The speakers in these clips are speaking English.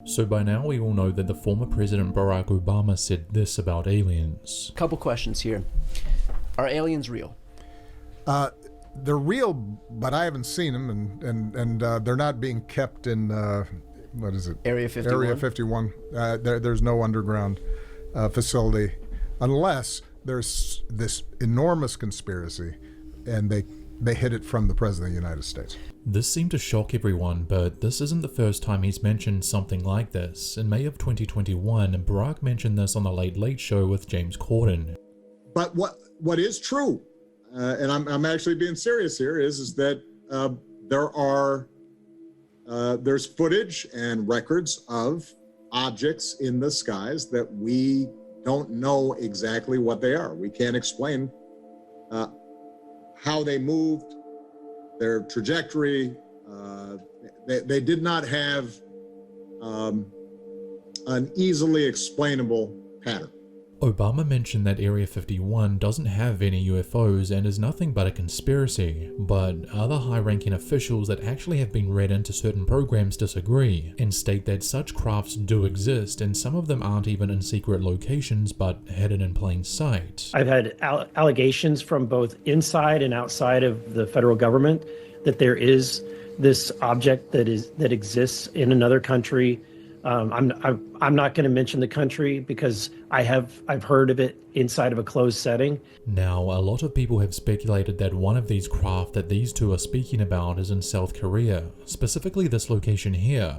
So by now we all know that the former President Barack Obama said this about aliens. Couple questions here. Are aliens real? They're real, but I haven't seen them, and they're not being kept in, what is it? Area 51? Area 51. There's no underground facility, unless there's this enormous conspiracy, and they hid it from the President of the United States. This seemed to shock everyone, but this isn't the first time he's mentioned something like this. In May of 2021, Barack mentioned this on The Late Late Show with James Corden. But what is true, and I'm actually being serious here, is that there's footage and records of objects in the skies that we don't know exactly what they are. We can't explain how they moved, their trajectory. They did not have an easily explainable pattern. Obama mentioned that Area 51 doesn't have any UFOs and is nothing but a conspiracy, but other high-ranking officials that actually have been read into certain programs disagree and state that such crafts do exist, and some of them aren't even in secret locations but hidden in plain sight. I've had allegations from both inside and outside of the federal government that there is this object that exists in another country. I'm not going to mention the country because I've heard of it inside of a closed setting. Now, a lot of people have speculated that one of these craft that these two are speaking about is in South Korea, specifically this location here.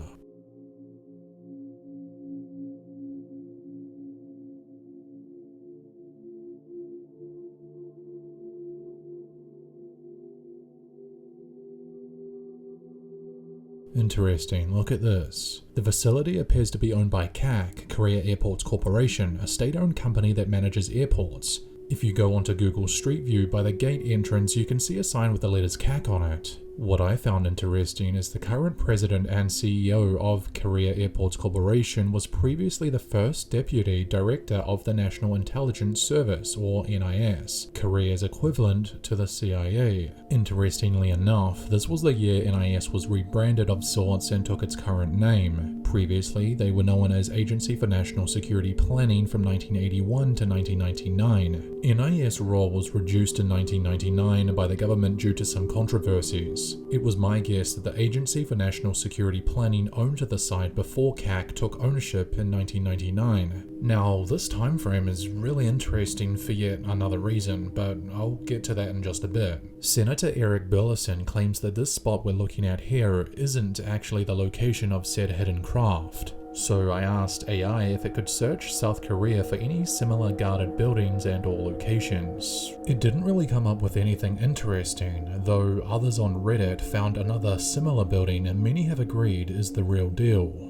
Interesting, look at this. The facility appears to be owned by CAC, Korea Airports Corporation, a state-owned company that manages airports. If you go onto Google Street View, by the gate entrance you can see a sign with the letters CAC on it. What I found interesting is the current president and CEO of Korea Airports Corporation was previously the first deputy director of the National Intelligence Service, or NIS, Korea's equivalent to the CIA. Interestingly enough, this was the year NIS was rebranded of sorts and took its current name. Previously, they were known as Agency for National Security Planning from 1981 to 1999. NIS' role was reduced in 1999 by the government due to some controversies. It was my guess that the Agency for National Security Planning owned the site before CAC took ownership in 1999. Now, this time frame is really interesting for yet another reason, but I'll get to that in just a bit. Senator Eric Burleson claims that this spot we're looking at here isn't actually the location of said hidden craft. So I asked AI if it could search South Korea for any similar guarded buildings and or locations. It didn't really come up with anything interesting, though others on Reddit found another similar building and many have agreed is the real deal.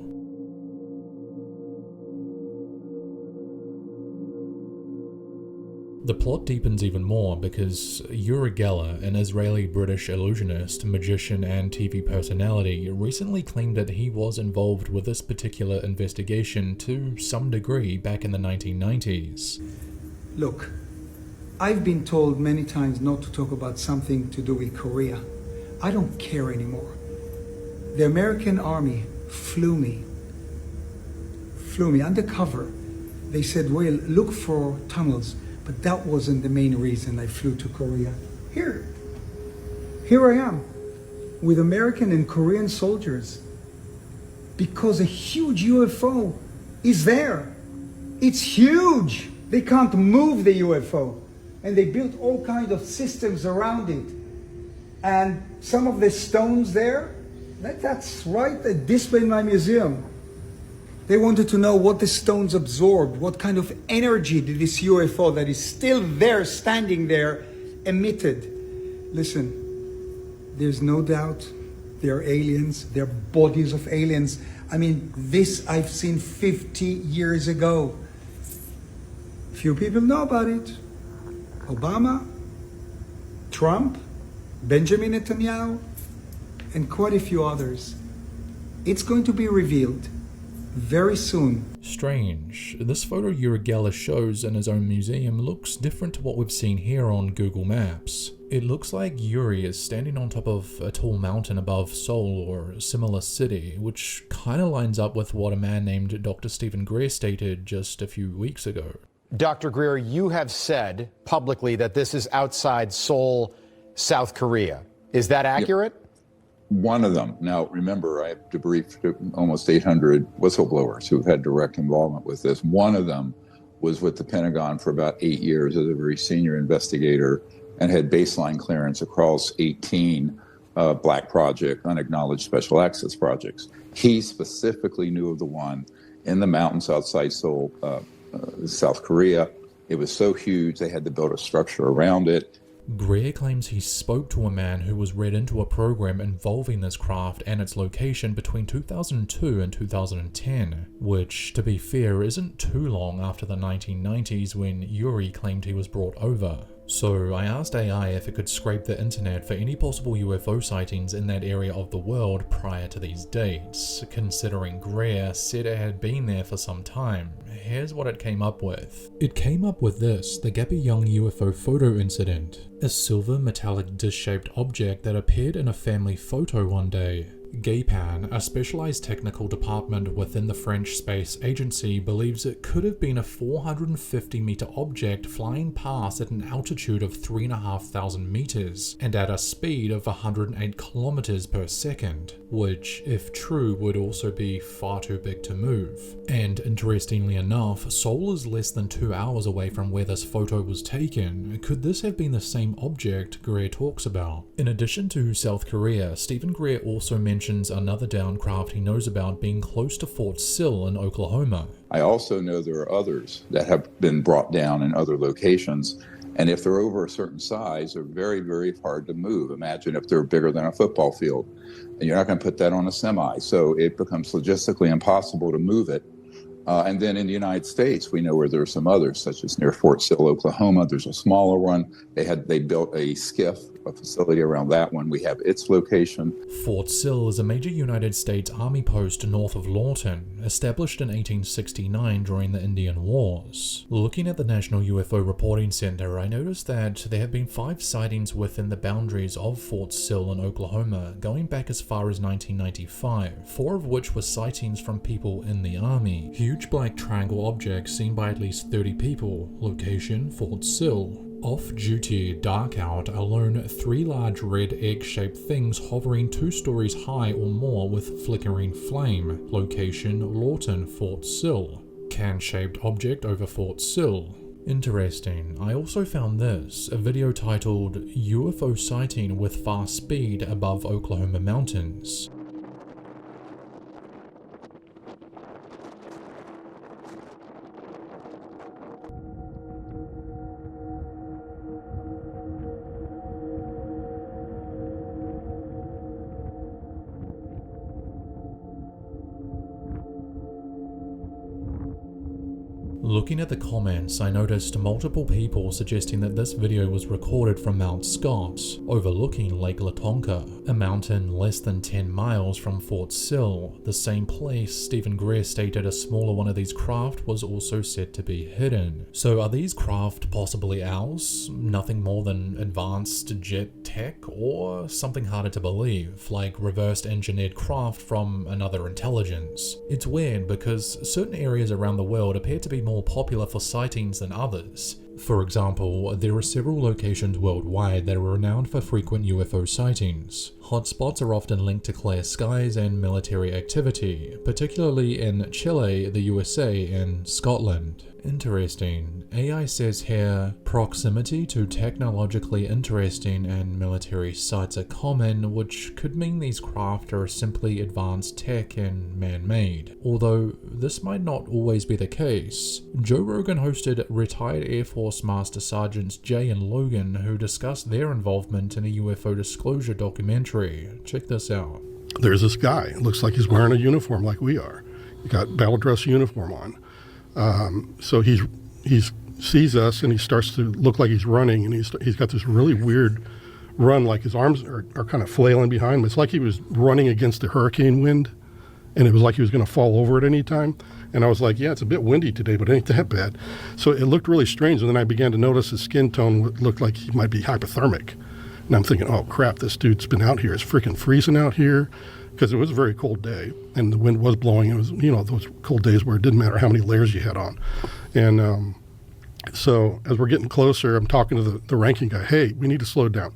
The plot deepens even more because Uri Geller, an Israeli-British illusionist, magician and TV personality, recently claimed that he was involved with this particular investigation to some degree back in the 1990s. Look, I've been told many times not to talk about something to do with Korea. I don't care anymore. The American army flew me undercover. They said, well, look for tunnels. But that wasn't the main reason I flew to Korea. Here I am with American and Korean soldiers because a huge UFO is there. It's huge. They can't move the UFO. And they built all kinds of systems around it. And some of the stones there, that's right, a display in my museum. They wanted to know what the stones absorbed, what kind of energy did this UFO that is still there, standing there, emitted. Listen, there's no doubt they're aliens, they're bodies of aliens. I mean, this I've seen 50 years ago. Few people know about it. Obama, Trump, Benjamin Netanyahu, and quite a few others. It's going to be revealed very soon. Strange. This photo Uri Geller shows in his own museum looks different to what we've seen here on Google Maps. It looks like Yuri is standing on top of a tall mountain above Seoul or a similar city, which kinda lines up with what a man named Dr. Stephen Greer stated just a few weeks ago. Dr. Greer, you have said publicly that this is outside Seoul, South Korea. Is that accurate? Yep. One of them. Now, remember, I have debriefed almost 800 whistleblowers who've had direct involvement with this. One of them was with the Pentagon for about 8 years as a very senior investigator and had baseline clearance across 18 black project, unacknowledged special access projects. He specifically knew of the one in the mountains outside Seoul, South Korea. It was so huge they had to build a structure around it. Greer claims he spoke to a man who was read into a program involving this craft and its location between 2002 and 2010, which, to be fair, isn't too long after the 1990s when Yuri claimed he was brought over. So I asked AI if it could scrape the internet for any possible UFO sightings in that area of the world prior to these dates, considering Greer said it had been there for some time. Here's what it came up with. It came up with this, the Gappy Young UFO photo incident. A silver metallic dish-shaped object that appeared in a family photo one day. GAPAN, a specialized technical department within the French Space Agency, believes it could have been a 450-meter object flying past at an altitude of 3,500 meters and at a speed of 108 kilometers per second, which, if true, would also be far too big to move. And interestingly enough, Seoul is less than 2 hours away from where this photo was taken. Could this have been the same object Greer talks about? In addition to South Korea, Stephen Greer also mentions another downed craft he knows about being close to Fort Sill in Oklahoma. I also know there are others that have been brought down in other locations, and if they're over a certain size, they're very, very hard to move. Imagine if they're bigger than a football field, and you're not going to put that on a semi, so it becomes logistically impossible to move it. And then in the United States, we know where there are some others, such as near Fort Sill, Oklahoma. There's a smaller one. They built a SCIF, a facility around that one. We have its location. Fort Sill is a major United States Army post north of Lawton, established in 1869 during the Indian Wars. Looking at the National UFO Reporting Center, I noticed that there have been 5 sightings within the boundaries of Fort Sill in Oklahoma, going back as far as 1995, 4 of which were sightings from people in the Army. Huge black triangle objects seen by at least 30 people. Location, Fort Sill. Off-duty, dark out, alone 3 large red egg-shaped things hovering 2 stories high or more with flickering flame. Location, Lawton, Fort Sill. Can-shaped object over Fort Sill. Interesting. I also found this, a video titled UFO Sighting with Fast Speed Above Oklahoma Mountains. Looking at the comments, I noticed multiple people suggesting that this video was recorded from Mount Scott, overlooking Lake Latonka, a mountain less than 10 miles from Fort Sill, the same place Stephen Greer stated a smaller one of these craft was also said to be hidden. So are these craft possibly ours? Nothing more than advanced jet tech, or something harder to believe, like reversed engineered craft from another intelligence? It's weird because certain areas around the world appear to be more popular for sightings than others. For example, there are several locations worldwide that are renowned for frequent UFO sightings. Hotspots are often linked to clear skies and military activity, particularly in Chile, the USA, and Scotland. Interesting. AI says here, proximity to technologically interesting and military sites are common, which could mean these craft are simply advanced tech and man-made. Although, this might not always be the case. Joe Rogan hosted retired Air Force Master Sergeants Jay and Logan, who discussed their involvement in a UFO disclosure documentary. Check this out. There's this guy, it looks like he's wearing a uniform like we are. He got battle dress uniform on. So he sees us and he starts to look like he's running, and he's got this really weird run, like his arms are kind of flailing behind him. It's like he was running against the hurricane wind and it was like he was going to fall over at any time. And I was like, yeah, it's a bit windy today, but it ain't that bad. So it looked really strange. And then I began to notice his skin tone looked like he might be hypothermic. And I'm thinking, oh, crap, this dude's been out here. It's freaking freezing out here, because it was a very cold day and the wind was blowing. It was, those cold days where it didn't matter how many layers you had on. And so as we're getting closer, I'm talking to the ranking guy, hey, we need to slow down.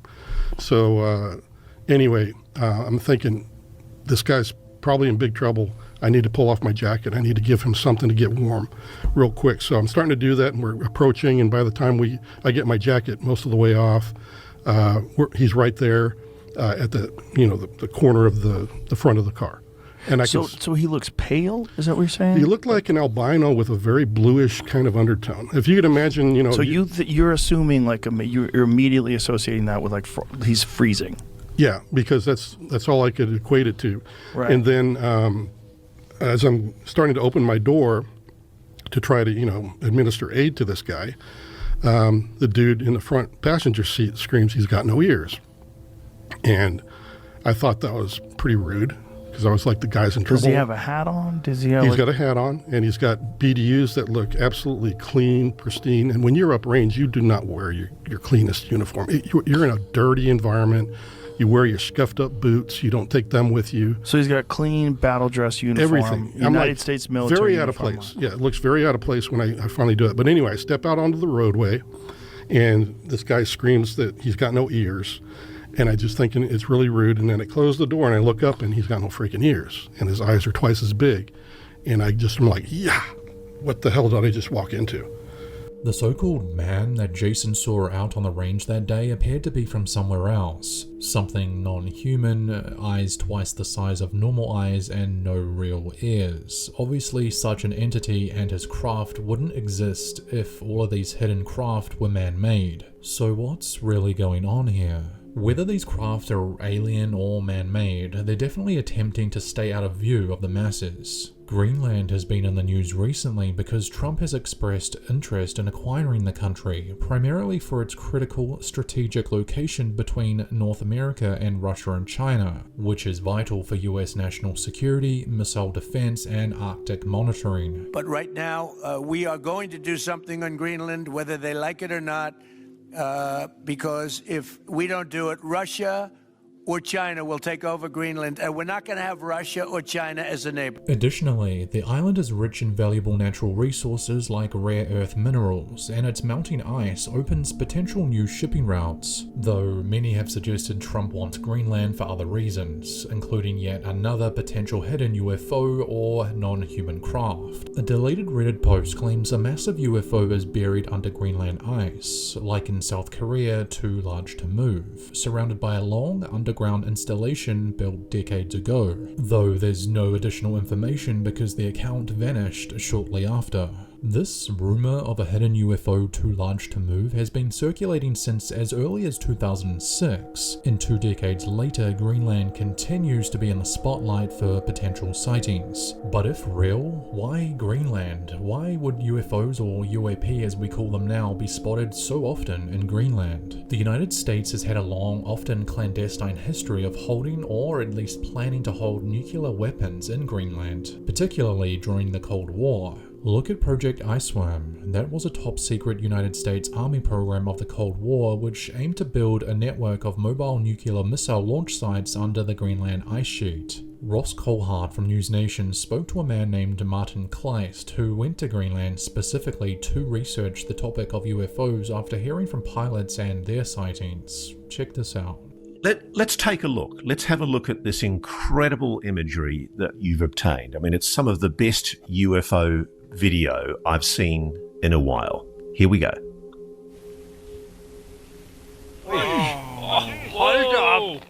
So anyway, I'm thinking this guy's probably in big trouble. I need to pull off my jacket. I need to give him something to get warm real quick. So I'm starting to do that, and we're approaching, and by the time I get my jacket most of the way off, he's right there at the corner of the front of the car. And so he looks pale? Is that what you're saying? He looked like an albino with a very bluish kind of undertone. If you could imagine, So you're assuming you're immediately associating that with he's freezing. Yeah, because that's all I could equate it to. Right. And then as I'm starting to open my door to try to administer aid to this guy, the dude in the front passenger seat screams he's got no ears, and I thought that was pretty rude. Because I was like, the guy's in trouble. Does he have a hat on? He's got a hat on, and he's got BDUs that look absolutely clean, pristine. And when you're uprange, you do not wear your cleanest uniform. You're in a dirty environment. You wear your scuffed up boots. You don't take them with you. So he's got clean battle dress uniform. Everything. United States military very out of uniform place. Yeah, it looks very out of place when I finally do it. But anyway, I step out onto the roadway, and this guy screams that he's got no ears. And I just thinking it's really rude. And then I close the door and I look up and he's got no freaking ears. And his eyes are twice as big. And I'm like, yeah, what the hell did I just walk into? The so-called man that Jason saw out on the range that day appeared to be from somewhere else. Something non-human, eyes twice the size of normal eyes and no real ears. Obviously such an entity and his craft wouldn't exist if all of these hidden craft were man-made. So what's really going on here? Whether these craft are alien or man-made, they're definitely attempting to stay out of view of the masses. Greenland has been in the news recently because Trump has expressed interest in acquiring the country, primarily for its critical strategic location between North America and Russia and China, which is vital for US national security, missile defense, and Arctic monitoring. But right now, we are going to do something on Greenland, whether they like it or not. Because if we don't do it, Russia or China will take over Greenland, and we're not going to have Russia or China as a neighbor. Additionally, the island is rich in valuable natural resources like rare earth minerals, and its melting ice opens potential new shipping routes, though many have suggested Trump wants Greenland for other reasons, including yet another potential hidden UFO or non-human craft. A deleted Reddit post claims a massive UFO is buried under Greenland ice, like in South Korea, too large to move, surrounded by a long underground installation built decades ago, though there's no additional information because the account vanished shortly after. This rumor of a hidden UFO too large to move has been circulating since as early as 2006, and 2 decades later Greenland continues to be in the spotlight for potential sightings. But if real, why Greenland? Why would UFOs, or UAP as we call them now, be spotted so often in Greenland? The United States has had a long, often clandestine history of holding or at least planning to hold nuclear weapons in Greenland, particularly during the Cold War. Look at Project Iceworm. That was a top-secret United States Army program of the Cold War which aimed to build a network of mobile nuclear missile launch sites under the Greenland ice sheet. Ross Coulthart from News Nation spoke to a man named Martin Kleist who went to Greenland specifically to research the topic of UFOs after hearing from pilots and their sightings. Check this out. Let's take a look. Let's have a look at this incredible imagery that you've obtained. I mean, it's some of the best UFO video I've seen in a while. Here we go. Hold up!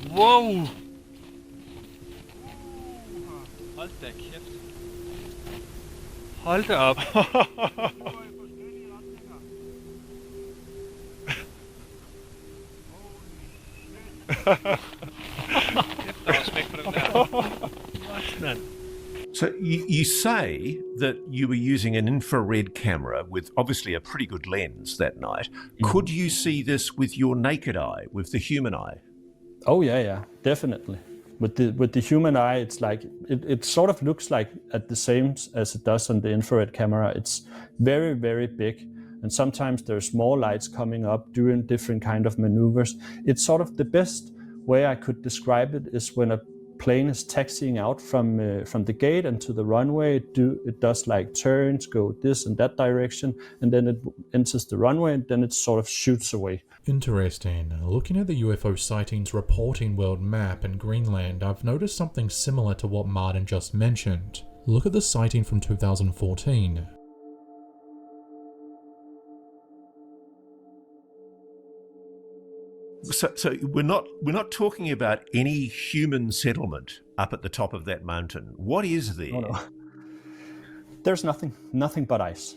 Wow! Hold da kæft. Hold da op. So you say that you were using an infrared camera with obviously a pretty good lens that night. Could you see this with your naked eye, with the human eye? Oh yeah, definitely. With the human eye, it's like it sort of looks like at the same as it does on the infrared camera. It's very, very big, and sometimes there's small lights coming up doing different kind of maneuvers. It's sort of the best way I could describe it is when a plane is taxiing out from the gate and to the runway. It does like turns, go this and that direction, and then it enters the runway, and then it sort of shoots away. Interesting. Looking at the UFO sightings reporting world map in Greenland, I've noticed something similar to what Martin just mentioned. Look at the sighting from 2014. So we're not talking about any human settlement up at the top of that mountain. What is there? No. There's nothing but ice,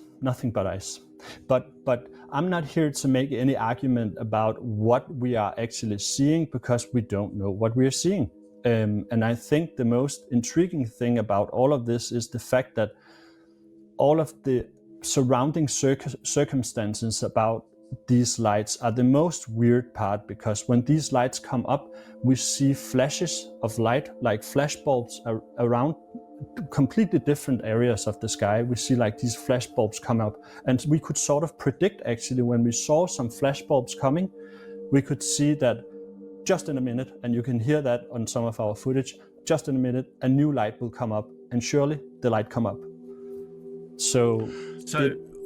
But I'm not here to make any argument about what we are actually seeing, because we don't know what we are seeing. And I think the most intriguing thing about all of this is the fact that all of the surrounding circumstances about these lights are the most weird part, because when these lights come up, we see flashes of light, like flash bulbs around completely different areas of the sky. We see like these flash bulbs come up, and we could sort of predict, actually, when we saw some flash bulbs coming, we could see that just in a minute, and you can hear that on some of our footage, just in a minute, a new light will come up, and surely the light come up. So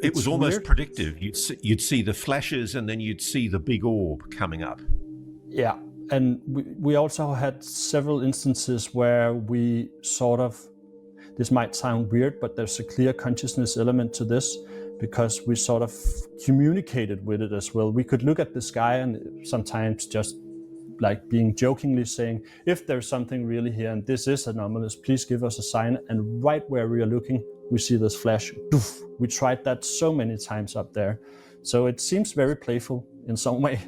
it was almost weird. predictive. You'd see the flashes, and then you'd see the big orb coming up. Yeah, and we also had several instances where we sort of, this might sound weird, but there's a clear consciousness element to this, because we sort of communicated with it as well. We could look at the sky and sometimes just like being jokingly saying, if there's something really here and this is anomalous, please give us a sign. And right where we are looking, we see this flash. Doof. We tried that so many times up there. So it seems very playful in some way.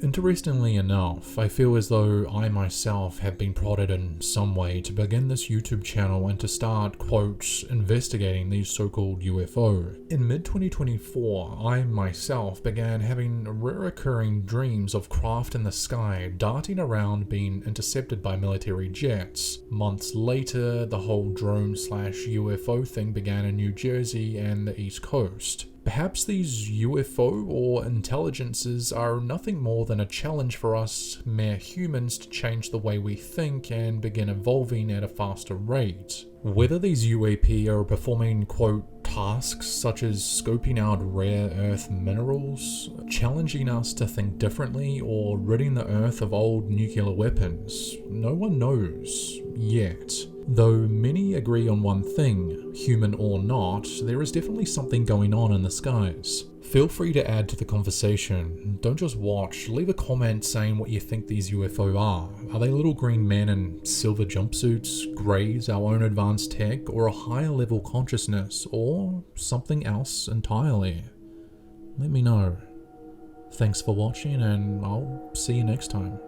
Interestingly enough, I feel as though I myself have been prodded in some way to begin this YouTube channel and to start, quote, investigating these so-called UFO. In mid-2024, I myself began having recurring dreams of craft in the sky darting around being intercepted by military jets. Months later, the whole drone/UFO thing began in New Jersey and the East Coast. Perhaps these UFO or intelligences are nothing more than a challenge for us mere humans to change the way we think and begin evolving at a faster rate. Whether these UAP are performing, quote, tasks such as scoping out rare earth minerals, challenging us to think differently, or ridding the earth of old nuclear weapons, no one knows yet. Though many agree on one thing, human or not, there is definitely something going on in the skies. Feel free to add to the conversation. Don't just watch, leave a comment saying what you think these UFO are. Are they little green men in silver jumpsuits, greys, our own advanced tech, or a higher level consciousness, or something else entirely? Let me know. Thanks for watching, and I'll see you next time.